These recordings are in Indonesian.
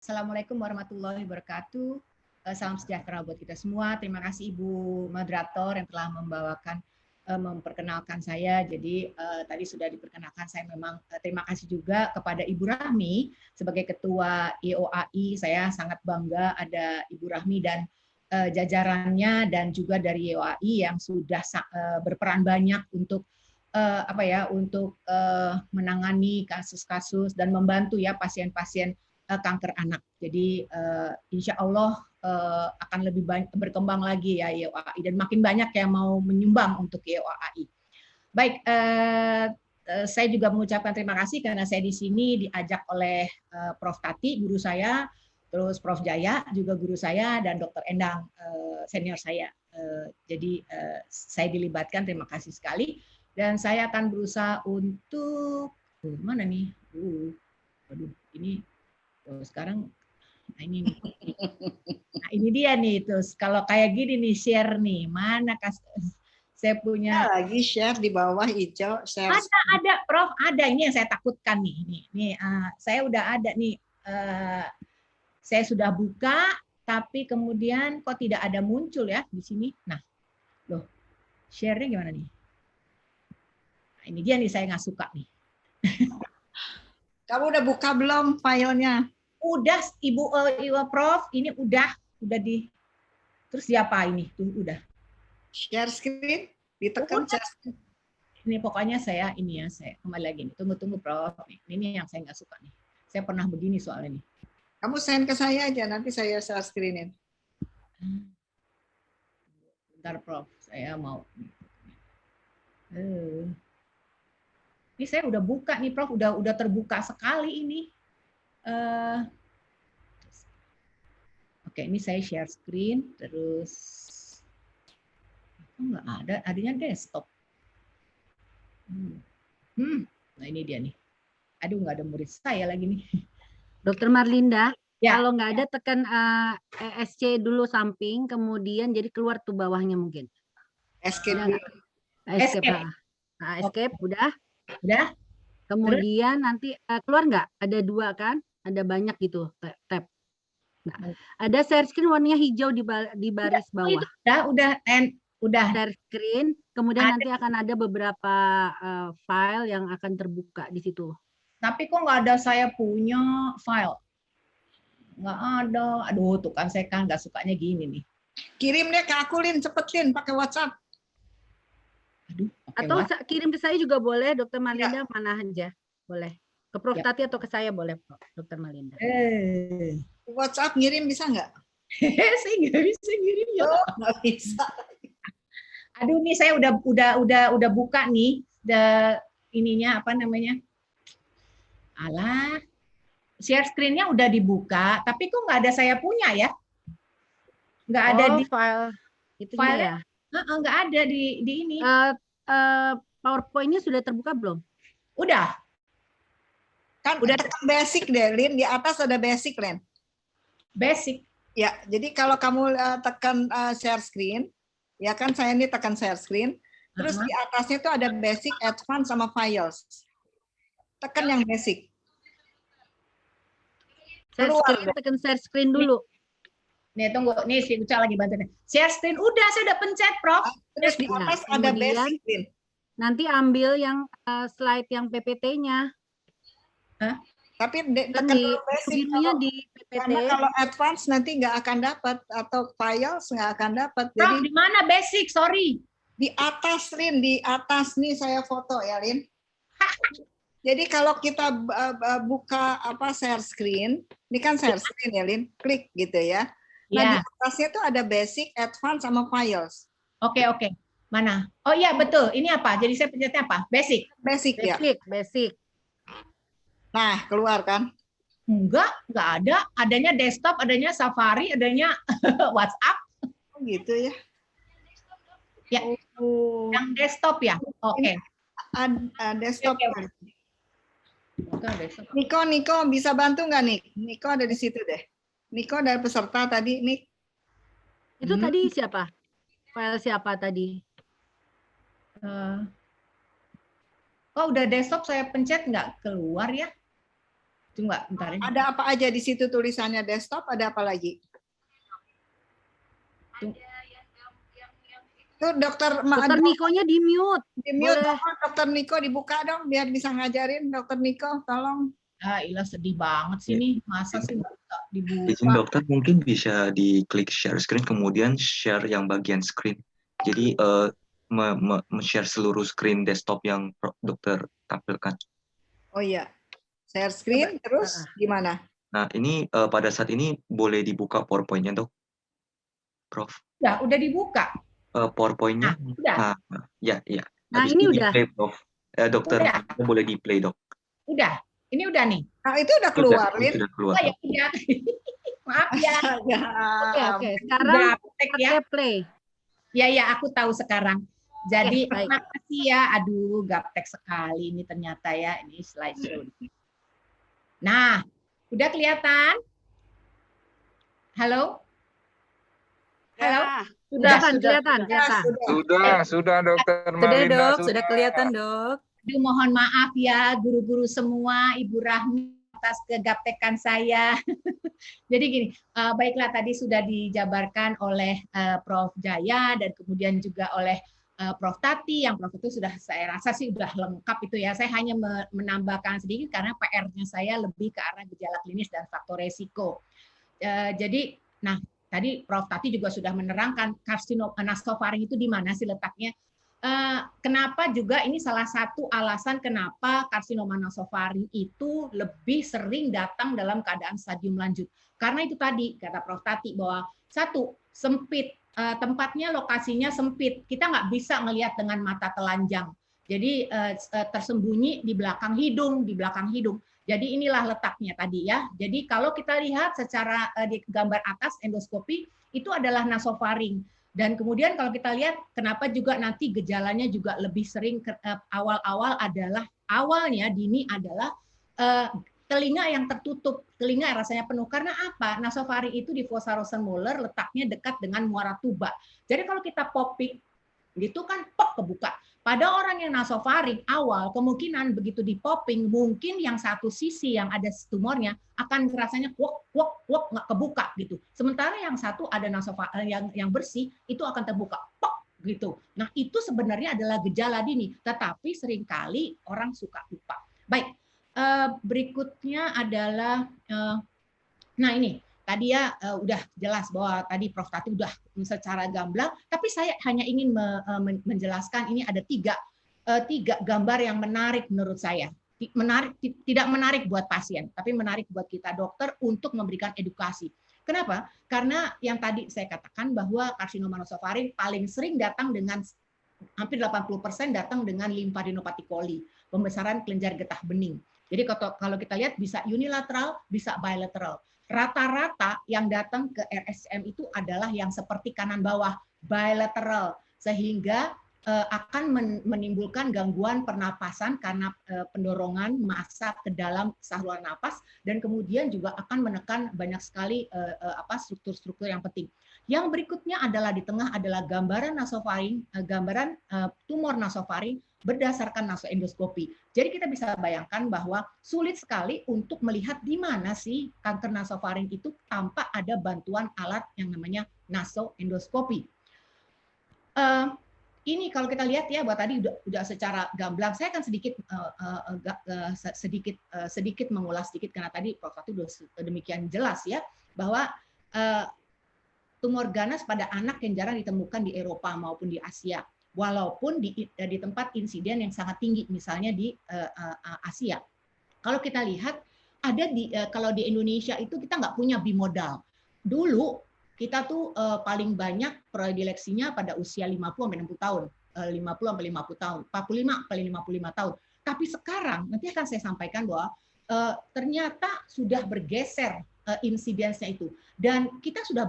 Assalamualaikum warahmatullahi wabarakatuh. Salam sejahtera buat kita semua. Terima kasih Ibu Moderator yang telah memperkenalkan saya. Jadi tadi sudah diperkenalkan, saya memang terima kasih juga kepada Ibu Rahmi sebagai Ketua IOAI. Saya sangat bangga ada Ibu Rahmi dan jajarannya, dan juga dari IOAI yang sudah berperan banyak untuk untuk menangani kasus-kasus dan membantu ya pasien-pasien kanker anak. Jadi insya Allah akan lebih banyak berkembang lagi ya IOAI, dan makin banyak yang mau menyumbang untuk IOAI. Baik, saya juga mengucapkan terima kasih karena saya di sini diajak oleh Prof. Tati, guru saya, terus Prof. Jaya, juga guru saya, dan Dr. Endang, senior saya. Jadi saya dilibatkan, terima kasih sekali. Dan saya akan berusaha untuk mana nih? Waduh, ini sekarang, nah ini nih. Nah, ini dia nih, terus kalau kayak gini nih share nih, mana saya punya lagi share di bawah hijau share. Ada Prof, ada, ini yang saya takutkan nih. Nih saya udah ada nih, saya sudah buka, tapi kemudian kok tidak ada muncul ya di sini. Nah, loh, share-nya gimana nih? Nah, ini dia nih, saya nggak suka nih. Kamu udah buka belum filenya? Udah Ibu Prof, ini udah di. Terus siapa ini? Tuh udah. Share screen, ditekan share screen. Ini pokoknya saya kembali lagi nih. Tunggu Prof. Ini yang saya nggak suka nih. Saya pernah begini soalnya nih. Kamu send ke saya aja, nanti saya share screenin. Bentar Prof, saya mau. Ini saya udah buka nih Prof, udah terbuka sekali ini. Oke, ini saya share screen, terus nggak ada, adanya desktop. Nah ini dia nih. Aduh, nggak ada murid saya lagi nih. Dokter Marlinda, ya, kalau nggak ada tekan ESC dulu samping, kemudian jadi keluar tuh bawahnya mungkin. Escape. Escape. Nah, escape, udah. Kemudian nanti keluar nggak? Ada 2 kan? Ada banyak gitu tab. Nah, ada share screen warnanya hijau di baris bawah. Udah. Share screen, kemudian nanti akan ada beberapa file yang akan terbuka di situ. Tapi kok nggak ada saya punya file? Nggak ada. Aduh, tuh kan saya kan nggak sukanya gini nih. Kirim deh ke aku, Lin, cepetin pakai WhatsApp. Aduh, atau WhatsApp. Kirim ke saya juga boleh, Dokter Marlinda, ya. Mana aja boleh. Ke Prof. Tati atau ke saya boleh, Dokter Marlinda. WhatsApp ngirim bisa nggak? Saya nggak bisa ngirim ya. Oh, nggak bisa. Aduh, nih saya udah buka nih, ininya apa namanya? Alah, share screen-nya udah dibuka, tapi kok nggak ada saya punya ya? Nggak ada di file itunya ya? Nggak ada di ini. PowerPoint-nya sudah terbuka belum? Udah. Kan udah tekan basic deh, Lin. Di atas ada basic, Lin. Basic. Ya, jadi kalau kamu tekan share screen, ya kan saya ini tekan share screen, terus di atasnya itu ada basic, advance, sama files. Tekan yang basic. Tekan share screen dulu. Nih tunggu, nih si Uca lagi bantu. Share screen udah, saya udah pencet, Prof. Terus di atas ada basic, Lin. Nanti ambil yang slide yang PPT-nya. Tapi tekan dulu basic. Di PPT. Karena kalau advance nanti nggak akan dapat, atau files nggak akan dapat. Prof, di mana basic? Sorry. Di atas, Lin. Di atas nih saya foto ya, Lin. Jadi kalau kita buka share screen, ini kan share screen ya, Lin. Klik gitu ya. Nah, di atasnya tuh ada basic, advance, sama files. Oke. Mana? Oh iya, betul. Ini apa? Jadi saya pencetnya apa? Basic. Basic ya. Basic. Nah, keluar kan? Enggak ada. Adanya desktop, adanya Safari, adanya WhatsApp. Oh, gitu ya. Ya. Yang desktop ya. Oke. Desktop. Niko bisa bantu nggak, Nik? Niko ada di situ deh. Niko dari peserta tadi, Nik. Itu tadi siapa? File siapa tadi? Oh, udah desktop saya pencet nggak keluar ya? Coba bentar ya. Ada apa aja di situ tulisannya desktop, ada apa lagi? Tuh dokter Nikonya di mute. di mute, Boleh. dokter Niko dibuka dong biar bisa ngajarin. Dokter Niko, tolong. Ilah sedih banget sih nih, masa sih nggak bisa Izin dibuka. dokter, mungkin bisa diklik share screen, kemudian share yang bagian screen. Jadi share seluruh screen desktop yang dokter tampilkan. Oh iya, share screen, terus gimana? Nah, ini pada saat ini boleh dibuka PowerPoint-nya, Dok? Prof. Udah dibuka. PowerPoint-nya. Udah. Nah, ya. Nah, Habis ini itu udah. di-play, Prof. Dokter boleh di-play, Dok. Udah. Ini udah nih. Nah, itu udah keluar, Lin. Sudah keluar. Oh ya udah. Maaf ya. Oke. Sekarang pakai play. Ya, aku tahu sekarang. Jadi Oke, baik. terima kasih ya. Aduh, gaptek sekali ini ternyata ya. Ini slideshow. Nah, udah kelihatan? Halo? Halo? Kelihatan. Sudah Dokter Marlina. Sudah kelihatan, Dok. Aduh, mohon maaf ya guru-guru semua, Ibu Rahmi atas kegaptekan saya. Jadi gini, baiklah tadi sudah dijabarkan oleh Prof. Jaya dan kemudian juga oleh Prof. Tati, yang Prof. itu sudah saya rasa sih sudah lengkap itu ya. Saya hanya menambahkan sedikit karena PR-nya saya lebih ke arah gejala klinis dan faktor resiko. Jadi, nah tadi Prof. Tati juga sudah menerangkan karsinoma nasofaring itu di mana sih letaknya. Kenapa juga ini salah satu alasan kenapa karsinoma nasofaring itu lebih sering datang dalam keadaan stadium lanjut. Karena itu tadi kata Prof. Tati bahwa satu sempit, tempatnya lokasinya sempit, kita nggak bisa melihat dengan mata telanjang. Jadi tersembunyi di belakang hidung, Jadi inilah letaknya tadi ya. Jadi kalau kita lihat secara di gambar atas endoskopi itu adalah nasofaring. Dan kemudian kalau kita lihat kenapa juga nanti gejalanya juga lebih sering awal-awal adalah awalnya dini adalah telinga yang tertutup, telinga rasanya penuh. Karena apa? Nasofaring itu di fossa Rosenmuller letaknya dekat dengan muara tuba. Jadi kalau kita popping gitu kan pop kebuka. Pada orang yang nasofaring awal kemungkinan begitu di popping mungkin yang satu sisi yang ada tumornya akan rasanya wok nggak kebuka gitu. Sementara yang satu ada nasofaring yang bersih itu akan terbuka pop gitu. Nah, itu sebenarnya adalah gejala dini, tetapi seringkali orang suka lupa. Baik. Berikutnya adalah nah ini tadi ya udah jelas bahwa tadi Prof. Tati udah secara gamblang, tapi saya hanya ingin menjelaskan ini ada tiga gambar yang menarik menurut saya. Tidak menarik buat pasien, tapi menarik buat kita dokter untuk memberikan edukasi. Kenapa? Karena yang tadi saya katakan bahwa karsinoma nasofaring paling sering datang dengan hampir 80% datang dengan limfadenopati coli, pembesaran kelenjar getah bening. Jadi kalau kita lihat bisa unilateral, bisa bilateral. Rata-rata yang datang ke RSCM itu adalah yang seperti kanan bawah, bilateral, sehingga akan menimbulkan gangguan pernapasan karena pendorongan massa ke dalam saluran napas dan kemudian juga akan menekan banyak sekali struktur-struktur yang penting. Yang berikutnya adalah di tengah adalah gambaran nasofaring, gambaran tumor nasofaring berdasarkan nasoendoskopi. Jadi kita bisa bayangkan bahwa sulit sekali untuk melihat di mana sih kanker nasofaring itu tanpa ada bantuan alat yang namanya nasoendoskopi. Ini kalau kita lihat ya, bahwa tadi udah secara gamblang, saya akan sedikit mengulas sedikit karena tadi Prof. Tati sudah demikian jelas ya bahwa tumor ganas pada anak yang jarang ditemukan di Eropa maupun di Asia, walaupun di tempat insiden yang sangat tinggi, misalnya di Asia. Kalau kita lihat ada kalau di Indonesia itu kita nggak punya bimodal. Dulu kita tuh paling banyak predileksinya pada usia 50-60 tahun, 50-50 tahun, 45-55 tahun. Tapi sekarang nanti akan saya sampaikan bahwa ternyata sudah bergeser insidensnya itu. Dan kita sudah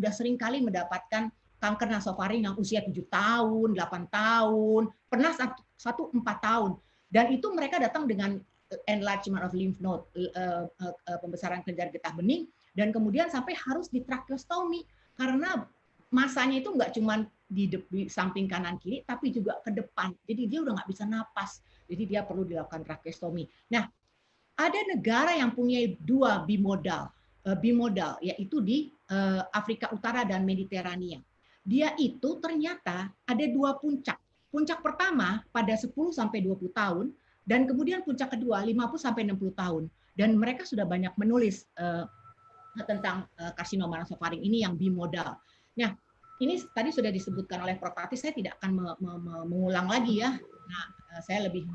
sering kali mendapatkan kanker nasofaring yang usia 7 tahun, 8 tahun, pernah 4 tahun. Dan itu mereka datang dengan enlargement of lymph node, pembesaran kelenjar getah bening, dan kemudian sampai harus di tracheostomy karena masanya itu nggak cuma di samping kanan kiri, tapi juga ke depan. Jadi dia udah nggak bisa napas. Jadi dia perlu dilakukan tracheostomy. Nah, Ada negara yang punya dua bimodal, yaitu di Afrika Utara dan Mediterania. Dia itu ternyata ada dua puncak. Puncak pertama pada 10 sampai 20 tahun dan kemudian puncak kedua 50 sampai 60 tahun. Dan mereka sudah banyak menulis tentang karsinoma nasofaring ini yang bimodal. Nah, ini tadi sudah disebutkan oleh Prof. Tati, saya tidak akan mengulang lagi ya. Nah, saya lebih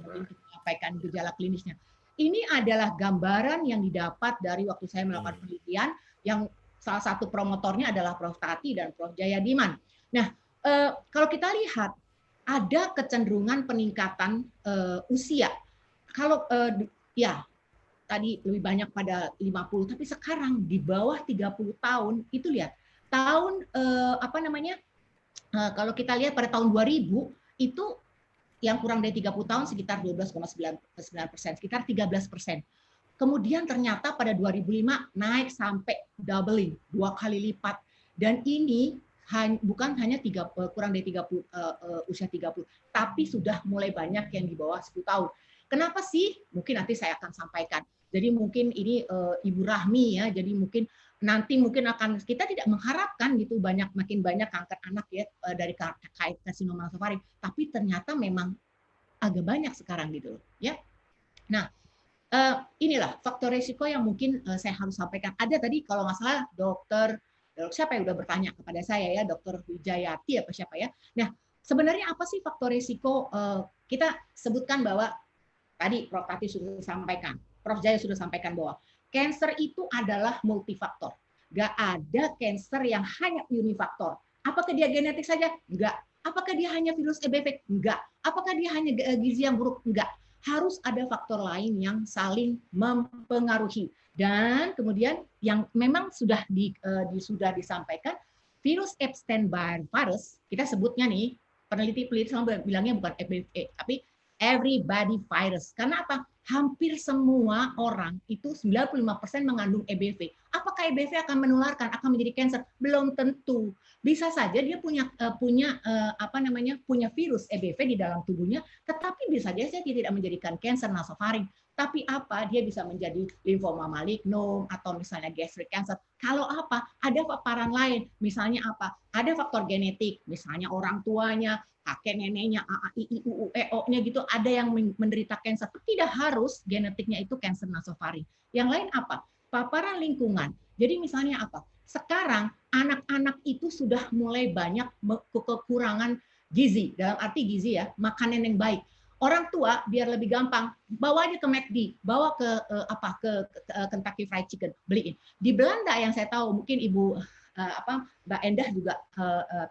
menyampaikan gejala klinisnya. Ini adalah gambaran yang didapat dari waktu saya melakukan penelitian, yang salah satu promotornya adalah Prof. Tati dan Prof. Jayadiman. Nah, kalau kita lihat ada kecenderungan peningkatan usia. Kalau ya tadi lebih banyak pada 50, tapi sekarang di bawah 30 tahun itu lihat tahun kalau kita lihat pada tahun 2000 itu yang kurang dari 30 tahun sekitar 12,9%, sekitar 13%. Kemudian ternyata pada 2005 naik sampai doubling, 2 kali lipat. Dan ini bukan hanya kurang dari 30 usia 30, tapi sudah mulai banyak yang di bawah 10 tahun. Kenapa sih? Mungkin nanti saya akan sampaikan. Jadi mungkin ini ibu rahmi ya. Jadi mungkin nanti akan kita tidak mengharapkan gitu makin banyak kanker anak ya dari kait karsinoma nasofaring, tapi ternyata memang agak banyak sekarang gitu ya. Nah, inilah faktor risiko yang mungkin saya harus sampaikan. Ada tadi kalau nggak salah dokter siapa yang udah bertanya kepada saya ya, Dokter Wijayati apa siapa ya. Nah, sebenarnya apa sih faktor risiko? Kita sebutkan bahwa tadi Prof. Tati sudah sampaikan, Prof. Jaya sudah sampaikan bahwa cancer itu adalah multifaktor. Nggak ada cancer yang hanya unifaktor. Apakah dia genetik saja? Enggak. Apakah dia hanya virus EBV? Enggak. Apakah dia hanya gizi yang buruk? Enggak. Harus ada faktor lain yang saling mempengaruhi. Dan kemudian yang memang sudah disampaikan, virus Epstein-Barr virus, kita sebutnya nih, peneliti selalu bilangnya bukan EBV, tapi everybody virus. Karena apa? Hampir semua orang itu 95% mengandung EBV. Apakah EBV akan menularkan, akan menjadi cancer? Belum tentu. Bisa saja dia punya virus EBV di dalam tubuhnya, tetapi bisa saja dia tidak menjadikan cancer nasofaring. Tapi apa? Dia bisa menjadi limfoma malignom atau misalnya gastric cancer. Kalau apa? Ada paparan lain. Misalnya apa? Ada faktor genetik. Misalnya orang tuanya, kakek neneknya, AAIIUUEO-nya gitu, ada yang menderita cancer. Tidak harus genetiknya itu cancer nasofaring. Yang lain apa? Paparan lingkungan. Jadi misalnya apa? Sekarang anak-anak itu sudah mulai banyak kekurangan gizi. Dalam arti gizi ya, makanan yang baik. Orang tua biar lebih gampang bawa aja ke McD, bawa ke Kentucky Fried Chicken, beliin. Di Belanda yang saya tahu, mungkin Ibu Mbak Endah juga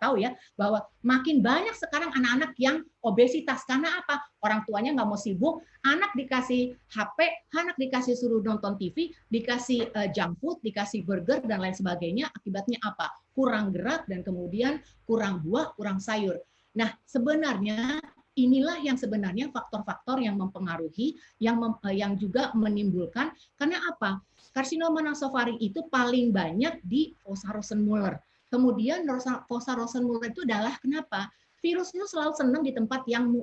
tahu ya, bahwa makin banyak sekarang anak-anak yang obesitas. Karena apa? Orang tuanya nggak mau sibuk, anak dikasih HP, anak dikasih suruh nonton TV, dikasih junk food, dikasih burger, dan lain sebagainya. Akibatnya apa? Kurang gerak dan kemudian kurang buah, kurang sayur. Nah, sebenarnya inilah yang sebenarnya faktor-faktor yang mempengaruhi, yang juga menimbulkan, karena apa? Karsinoma nasofaring itu paling banyak di fossa Rosenmuller. Kemudian fossa Rosenmuller itu adalah kenapa? Virus itu selalu senang di tempat yang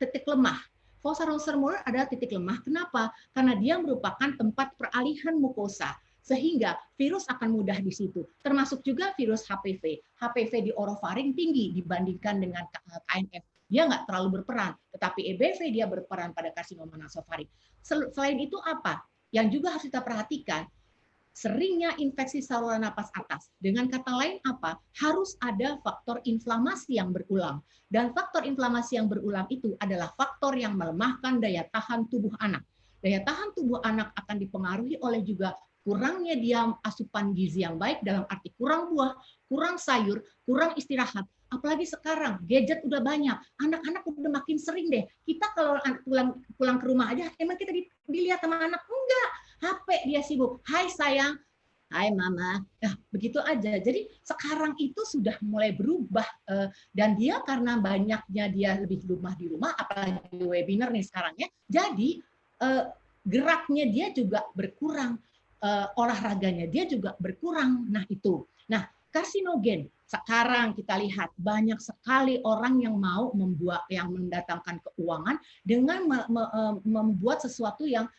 titik lemah. Fossa Rosenmuller adalah titik lemah. Kenapa? Karena dia merupakan tempat peralihan mukosa. Sehingga virus akan mudah di situ. Termasuk juga virus HPV. HPV di orofaring tinggi dibandingkan dengan KNF. Dia nggak terlalu berperan. Tetapi EBV dia berperan pada karsinoma nasofaring. Selain itu apa? Yang juga harus kita perhatikan, seringnya infeksi saluran napas atas. Dengan kata lain apa? Harus ada faktor inflamasi yang berulang. Dan faktor inflamasi yang berulang itu adalah faktor yang melemahkan daya tahan tubuh anak. Daya tahan tubuh anak akan dipengaruhi oleh juga kurangnya dia asupan gizi yang baik, dalam arti kurang buah, kurang sayur, kurang istirahat. Apalagi sekarang gadget udah banyak, anak-anak udah makin sering deh. Kita kalau pulang ke rumah aja, emang kita dilihat sama anak? Enggak, HP dia sibuk. Hai sayang, hai mama. Nah, begitu aja. Jadi sekarang itu sudah mulai berubah dan dia karena banyaknya dia lebih di rumah, apalagi webinar nih sekarang ya. Jadi geraknya dia juga berkurang, olahraganya dia juga berkurang. Nah itu. Nah, karsinogen. sekarang kita lihat banyak sekali orang yang mau mendatangkan keuangan dengan membuat sesuatu yang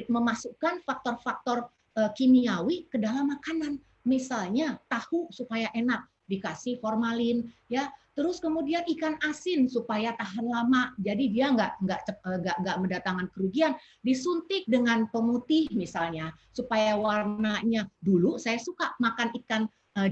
memasukkan faktor-faktor kimiawi ke dalam makanan. Misalnya tahu supaya enak, dikasih formalin, ya. Terus kemudian ikan asin supaya tahan lama, jadi dia nggak mendatangkan kerugian. Disuntik dengan pemutih misalnya supaya warnanya. Dulu saya suka makan ikan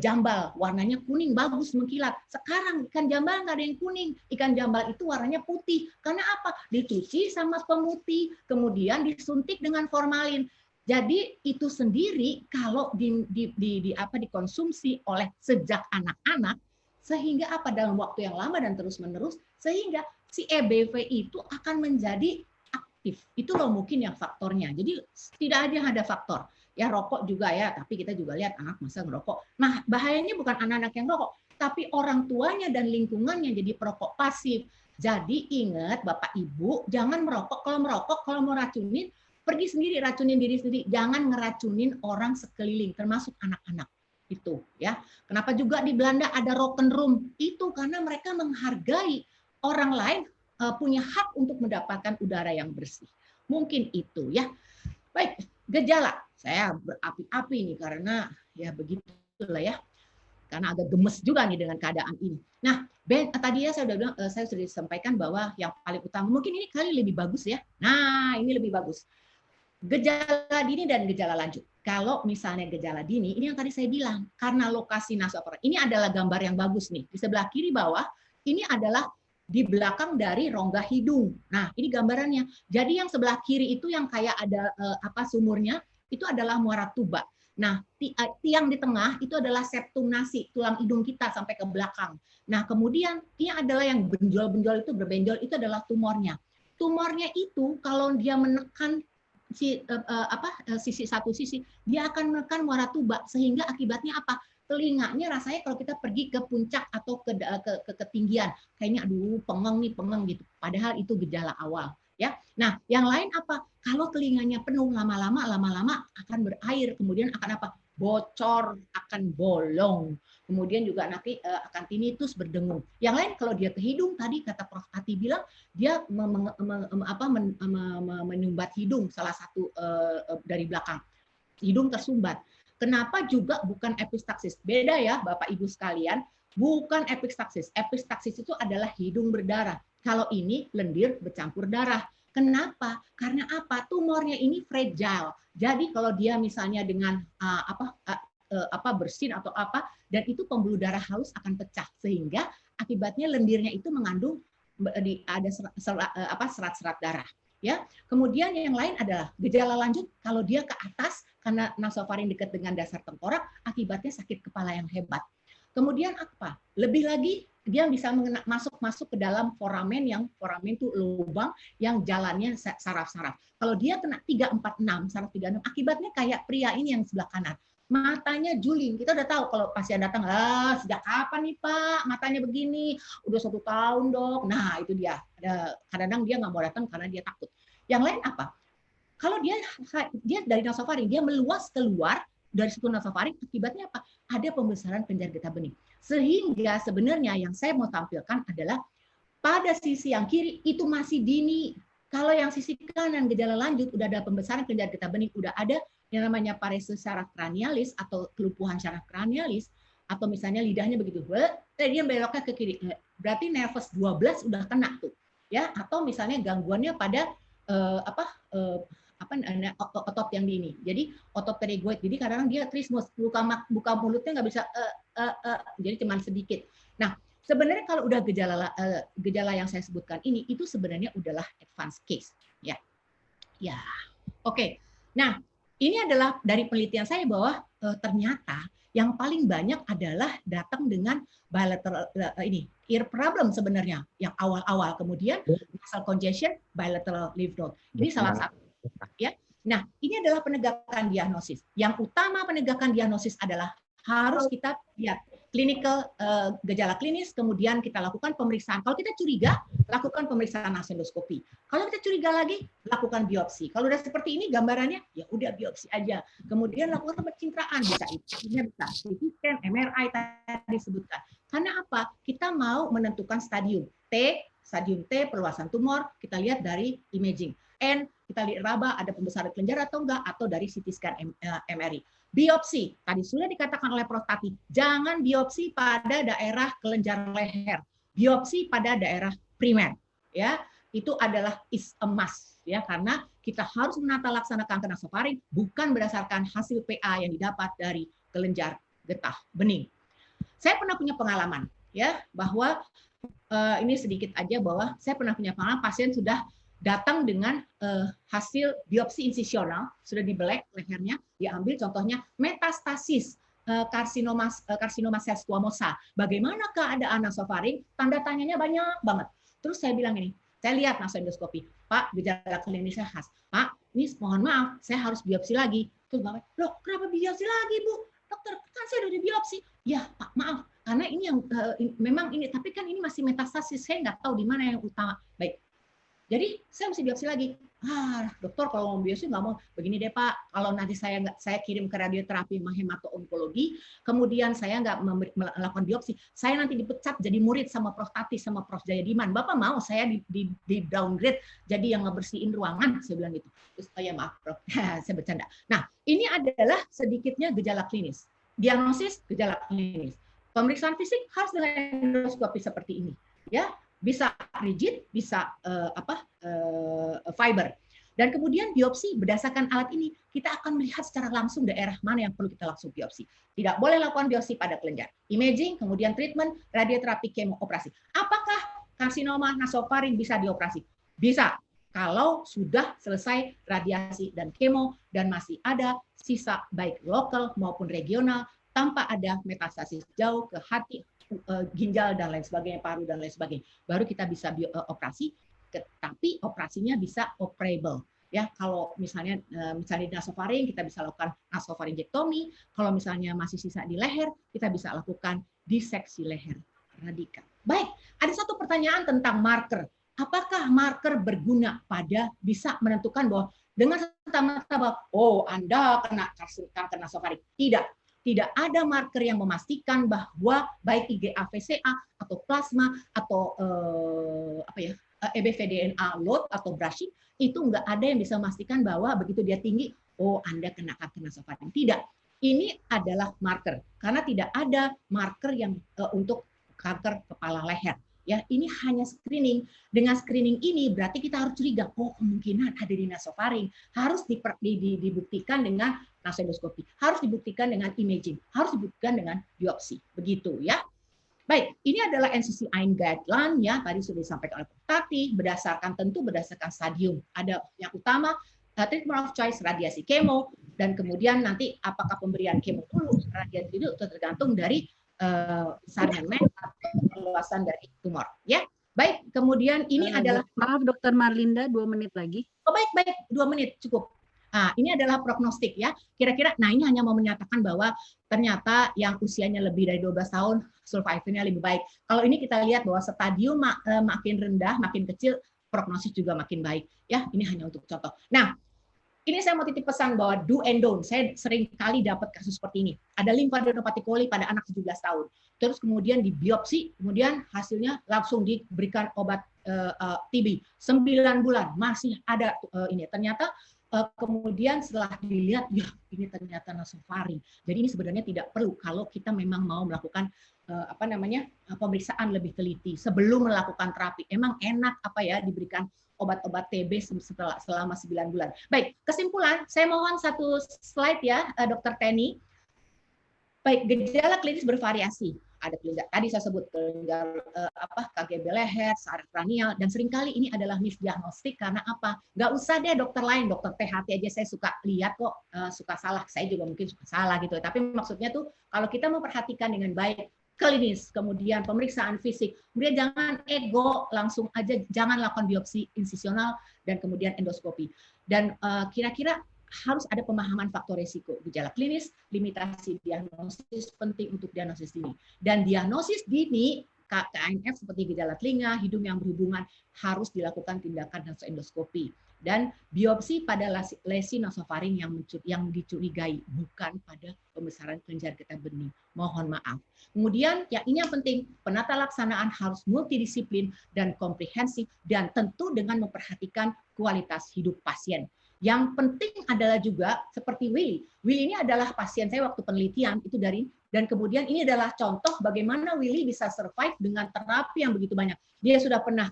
jambal, warnanya kuning, bagus, mengkilat. Sekarang ikan jambal nggak ada yang kuning. Ikan jambal itu warnanya putih. Karena apa? Dicuci sama pemutih, kemudian disuntik dengan formalin. Jadi itu sendiri kalau dikonsumsi oleh sejak anak-anak, sehingga apa dalam waktu yang lama dan terus-menerus, sehingga si EBV itu akan menjadi aktif. Itu loh mungkin yang faktornya. Jadi tidak ada faktor. Ya rokok juga ya, tapi kita juga lihat anak masa ngerokok. Nah bahayanya bukan anak-anak yang rokok, tapi orang tuanya dan lingkungannya jadi perokok pasif. Jadi ingat Bapak Ibu, jangan merokok. Kalau merokok, kalau mau racunin, pergi sendiri, racunin diri sendiri. Jangan ngeracunin orang sekeliling, termasuk anak-anak. Itu ya. Kenapa juga di Belanda ada roken room? Itu karena mereka menghargai orang lain punya hak untuk mendapatkan udara yang bersih. Mungkin itu ya. Baik, gejala. Saya berapi-api nih karena ya begitulah ya. Karena agak gemes juga nih dengan keadaan ini. Nah, tadi ya saya sudah bilang, saya sudah disampaikan bahwa yang paling utama, mungkin ini kali lebih bagus ya. Nah, ini lebih bagus. Gejala dini dan gejala lanjut. Kalau misalnya gejala dini, ini yang tadi saya bilang, karena lokasi nasofaring. Ini adalah gambar yang bagus nih. Di sebelah kiri bawah, ini adalah di belakang dari rongga hidung. Nah, ini gambarannya. Jadi yang sebelah kiri itu yang kayak ada sumurnya, itu adalah muara tuba. Nah, tiang di tengah itu adalah septum nasi, tulang hidung kita sampai ke belakang. Nah, kemudian ini adalah yang benjol-benjol itu berbenjol, itu adalah tumornya. Tumornya itu kalau dia menekan satu sisi, dia akan menekan muara tuba, sehingga akibatnya apa? Telinganya rasanya kalau kita pergi ke puncak atau ke ketinggian, kayaknya aduh pengeng gitu. Padahal itu gejala awal. Ya, nah yang lain apa? Kalau telinganya penuh lama-lama akan berair, kemudian akan apa? Bocor, akan bolong. Kemudian juga nanti akan tinnitus, berdengung. Yang lain kalau dia ke hidung, tadi kata Prof. Ati bilang dia menyumbat hidung, salah satu dari belakang. Hidung tersumbat. Kenapa juga bukan epistaksis? Beda ya Bapak Ibu sekalian, bukan epistaksis. Epistaksis itu adalah hidung berdarah. Kalau ini lendir bercampur darah. Kenapa? Karena apa? Tumornya ini fragile. Jadi kalau dia misalnya dengan bersin atau apa, dan itu pembuluh darah halus akan pecah, sehingga akibatnya lendirnya itu mengandung ada serat-serat darah. Ya, kemudian yang lain adalah gejala lanjut kalau dia ke atas karena nasofaring dekat dengan dasar tengkorak, akibatnya sakit kepala yang hebat. Kemudian apa? Lebih lagi dia bisa masuk ke dalam foramen itu lubang yang jalannya saraf-saraf. Kalau dia kena 346, saraf 36, akibatnya kayak pria ini yang sebelah kanan. Matanya juling. Kita udah tahu kalau pasien datang, sejak kapan nih Pak matanya begini? Udah 1 tahun dok. Nah itu dia. Kadang-kadang dia nggak mau datang karena dia takut. Yang lain apa? Kalau dia dari nasofaring, dia meluas keluar dari situ nasofaring, akibatnya apa? Ada pembesaran penjara getah bening. Sehingga sebenarnya yang saya mau tampilkan adalah pada sisi yang kiri itu masih dini. Kalau yang sisi kanan gejala lanjut udah ada pembesaran penjara getah bening, udah ada yang namanya paresis syaraf kranialis atau kelumpuhan syaraf kranialis, atau misalnya lidahnya begitu, dia beloknya ke kiri. Berarti nervus 12 udah kena tuh. Ya, atau misalnya gangguannya pada otot yang di ini. Jadi otot pterygoid. Jadi kadang-kadang dia trismus, buka mulutnya nggak bisa, jadi cuma sedikit. Nah, sebenarnya kalau udah gejala yang saya sebutkan ini, itu sebenarnya udahlah advanced case. Ya, oke. Nah, ini adalah dari penelitian saya bahwa ternyata yang paling banyak adalah datang dengan bilateral ear problem sebenarnya yang awal-awal, kemudian nasal congestion, bilateral lymph node. Ini salah satu. Ya. Nah, ini adalah penegakan diagnosis. Yang utama penegakan diagnosis adalah harus kita lihat clinical gejala klinis, kemudian kita lakukan pemeriksaan. Kalau kita curiga, lakukan pemeriksaan endoskopi. Kalau kita curiga lagi, lakukan biopsi. Kalau udah seperti ini gambarannya, ya udah biopsi aja. Kemudian lakukan pencitraan, bisa CT scan, MRI tadi disebutkan. Karena apa? Kita mau menentukan stadium T, perluasan tumor, kita lihat dari imaging. N, kita lihat raba, ada pembesaran kelenjar atau enggak, atau dari CT scan MRI. Biopsi, tadi sudah dikatakan oleh Prof. Tati, jangan biopsi pada daerah kelenjar leher, biopsi pada daerah primer, ya itu adalah is a must, ya karena kita harus menata laksana kanker nasofaring bukan berdasarkan hasil PA yang didapat dari kelenjar getah bening. Saya pernah punya pengalaman, ya bahwa ini sedikit aja bahwa saya pernah punya pengalaman pasien sudah datang dengan hasil biopsi insisional, sudah dibelek lehernya, diambil contohnya metastasis karsinoma sel squamosa. Bagaimana keadaan nasofaring? Tanda tanyanya banyak banget. Terus saya bilang ini, saya lihat nasoendoskopi, Pak, gejala klinisnya khas. Pak, ini mohon maaf, saya harus biopsi lagi. Terus Bapak, loh kenapa biopsi lagi, Bu? Dokter, kan saya udah biopsi. Ya, Pak, maaf. Karena ini yang memang ini, tapi kan ini masih metastasis, saya nggak tahu di mana yang utama. Baik. Jadi saya mesti biopsi lagi. Dokter kalau mau biopsi nggak mau. Begini deh Pak, kalau nanti saya kirim ke radioterapi hemato-onkologi, kemudian saya nggak melakukan biopsi, saya nanti dipecat jadi murid sama Prof. Tati sama Prof. Jayadiman. Bapak mau saya di downgrade jadi yang ngebersihin ruangan? Saya bilang gitu. Terus ya maaf Prof, saya bercanda. Nah ini adalah sedikitnya gejala klinis. Diagnosis gejala klinis. Pemeriksaan fisik harus dengan endoskopi seperti ini. Ya. Bisa rigid, bisa fiber. Dan kemudian biopsi berdasarkan alat ini, kita akan melihat secara langsung daerah mana yang perlu kita langsung biopsi. Tidak boleh lakukan biopsi pada kelenjar. Imaging, kemudian treatment, radioterapi, kemo, operasi. Apakah karsinoma nasofaring bisa dioperasi? Bisa. Kalau sudah selesai radiasi dan kemo, dan masih ada sisa baik lokal maupun regional, tanpa ada metastasis jauh ke hati, ginjal dan lain sebagainya, paru dan lain sebagainya, baru kita bisa operasi. Tapi operasinya bisa operable. Ya, kalau misalnya di nasofaring kita bisa lakukan nasofaringektomi. Kalau misalnya masih sisa di leher, kita bisa lakukan diseksi leher radikal. Baik, ada satu pertanyaan tentang marker. Apakah marker berguna pada bisa menentukan bahwa dengan serta-merta bahwa Anda kena kanker nasofaring? Tidak. Tidak ada marker yang memastikan bahwa baik IgA VCA atau plasma atau EBV-DNA load atau brushing itu nggak ada yang bisa memastikan bahwa begitu dia tinggi, Anda kena kanker nasofaring. Tidak. Ini adalah marker karena tidak ada marker yang untuk kanker kepala leher. Ya, ini hanya screening. Dengan screening ini berarti kita harus curiga, kemungkinan ada di nasofaring. Harus dibuktikan dengan nasoendoskopi, harus dibuktikan dengan imaging, harus dibuktikan dengan biopsi. Begitu ya. Baik, ini adalah NCCN guideline ya, tadi sudah disampaikan oleh Prof. Tati, berdasarkan stadium. Ada yang utama treatment of choice radiasi kemo, dan kemudian nanti apakah pemberian kemo dulu, radiasi dulu, itu tergantung dari besarnya atau luasan dari tumor. Ya, baik. Kemudian ini adalah maaf Dokter Marlinda, 2 menit lagi. Baik, 2 menit cukup. Nah, ini adalah prognostik ya. Kira-kira, nah ini hanya mau menyatakan bahwa ternyata yang usianya lebih dari 12 tahun survival-nya lebih baik. Kalau ini kita lihat bahwa stadium makin rendah, makin kecil, prognosis juga makin baik. Ya, ini hanya untuk contoh. Nah, ini saya mau titip pesan bahwa do and don't. Saya sering kali dapat kasus seperti ini. Ada limfadenopati coli pada anak 17 tahun. Terus kemudian dibiopsi, kemudian hasilnya langsung diberikan obat TB. 9 bulan masih ada ini. Ternyata kemudian setelah dilihat, ya ini ternyata nasofaring. Jadi ini sebenarnya tidak perlu kalau kita memang mau melakukan pemeriksaan lebih teliti sebelum melakukan terapi. Emang enak diberikan obat-obat TB selama 9 bulan. Baik, kesimpulan, saya mohon satu slide ya, Dr. Teni. Baik, gejala klinis bervariasi. Ada kelenjar, tadi saya sebut kelenjar KGB leher, saraf kranial, dan seringkali ini adalah misdiagnostik karena apa? Nggak usah deh dokter lain, dokter THT aja saya suka lihat kok, suka salah. Saya juga mungkin suka salah gitu. Tapi maksudnya tuh kalau kita memperhatikan dengan baik, klinis, kemudian pemeriksaan fisik, kemudian jangan ego, langsung aja jangan lakukan biopsi insisional dan kemudian endoskopi. Dan kira-kira harus ada pemahaman faktor risiko, gejala klinis, limitasi diagnosis penting untuk diagnosis dini. Dan diagnosis dini KNF seperti gejala telinga, hidung yang berhubungan harus dilakukan tindakan endoskopi. Dan biopsi pada lesi nasofaring yang dicurigai, bukan pada pembesaran kelenjar getah bening. Mohon maaf. Kemudian yang ini yang penting, penata laksanaan harus multidisiplin dan komprehensif dan tentu dengan memperhatikan kualitas hidup pasien. Yang penting adalah juga seperti Willy. Willy ini adalah pasien saya waktu penelitian itu dan kemudian ini adalah contoh bagaimana Willy bisa survive dengan terapi yang begitu banyak. Dia sudah pernah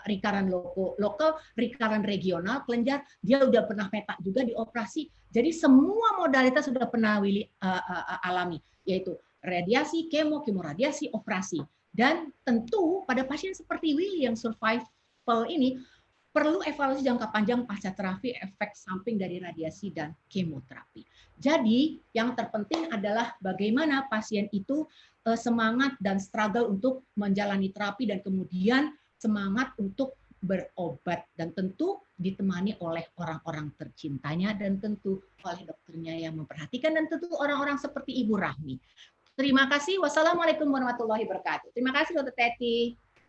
recurrent lokal, recurrent regional, kelenjar, dia udah pernah peta juga di operasi. Jadi semua modalitas sudah pernah Willy alami, yaitu radiasi, kemoradiasi, operasi. Dan tentu pada pasien seperti Willy yang survival ini perlu evaluasi jangka panjang pasca terapi efek samping dari radiasi dan kemoterapi. Jadi yang terpenting adalah bagaimana pasien itu semangat dan struggle untuk menjalani terapi dan kemudian semangat untuk berobat dan tentu ditemani oleh orang-orang tercintanya dan tentu oleh dokternya yang memperhatikan dan tentu orang-orang seperti Ibu Rahmi. Terima kasih. Wassalamualaikum warahmatullahi wabarakatuh. Terima kasih Dr. Teti.